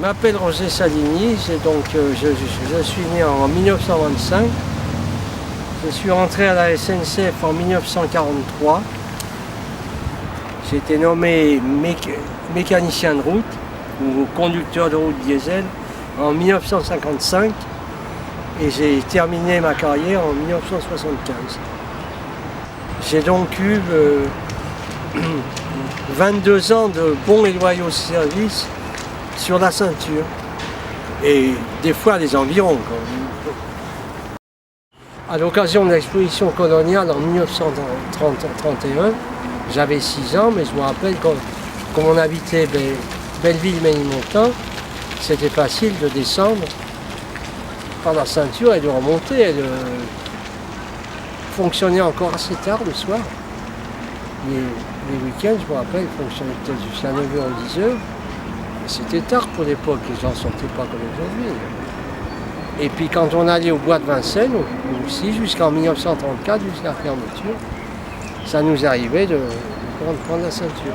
Je m'appelle Roger Saligny, je suis né en 1925. Je suis rentré à la SNCF en 1943. J'ai été nommé mécanicien de route ou conducteur de route diesel en 1955 et j'ai terminé ma carrière en 1975. J'ai donc eu 22 ans de bons et loyaux services sur la ceinture et des fois les environs. À l'occasion de l'exposition coloniale en 1931, j'avais 6 ans, mais je me rappelle comme on habitait Belleville-Ménilmontant, c'était facile de descendre par la ceinture et de remonter. Elle fonctionnait encore assez tard le soir. Les week-ends, je me rappelle, fonctionnait peut-être jusqu'à 9h ou 10h. C'était tard pour l'époque, les gens ne sortaient pas comme aujourd'hui. Et puis quand on allait au bois de Vincennes, aussi jusqu'en 1934, jusqu'à la fermeture, ça nous arrivait de prendre la ceinture.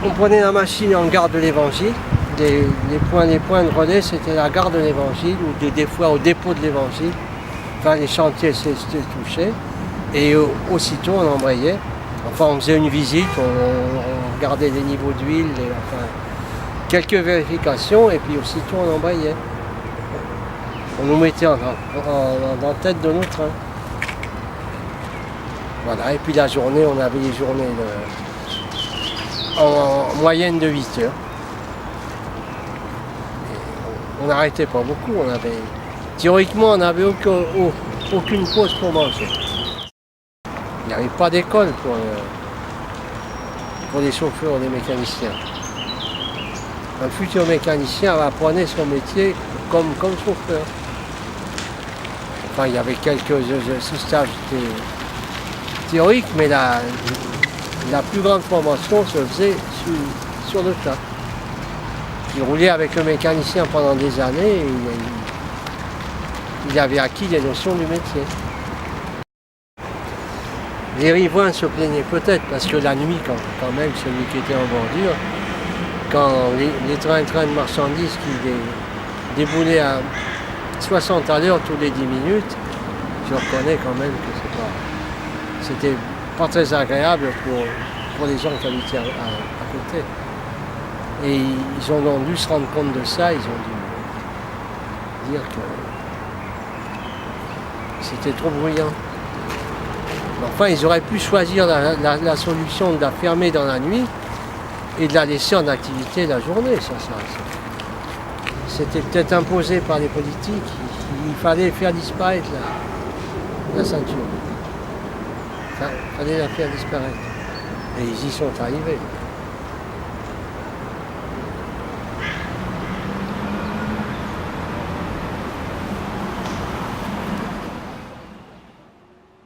On prenait la machine en gare de l'Évangile. Les points de relais, c'était la gare de l'Évangile ou des fois au dépôt de l'Évangile. Enfin, les chantiers s'étaient touchés et aussitôt on embrayait. Enfin, on faisait une visite, on regardait les niveaux d'huile, quelques vérifications et puis aussitôt on embrayait. On nous mettait en tête de nos trains. Voilà, et puis la journée, on avait les journées en moyenne de 8 heures. Et on n'arrêtait pas beaucoup, théoriquement on n'avait aucune pause pour manger. Il n'y avait pas d'école pour les chauffeurs ou les mécaniciens. Un futur mécanicien apprenait son métier comme chauffeur. Enfin, il y avait quelques stages théoriques, mais la plus grande formation se faisait sur le tas. Il roulait avec le mécanicien pendant des années et il avait acquis les notions du métier. Les riverains se plaignaient peut-être parce que la nuit, quand même, celui qui était en bordure, quand les trains de marchandises qui déboulaient à 60 à l'heure tous les 10 minutes, je reconnais quand même que c'était pas très agréable pour les gens qui habitaient à côté. Et ils ont donc dû se rendre compte de ça, ils ont dû dire que c'était trop bruyant. Enfin, ils auraient pu choisir la solution de la fermer dans la nuit et de la laisser en activité la journée. C'était peut-être imposé par les politiques. Il fallait faire disparaître la ceinture. Enfin, il fallait la faire disparaître. Et ils y sont arrivés.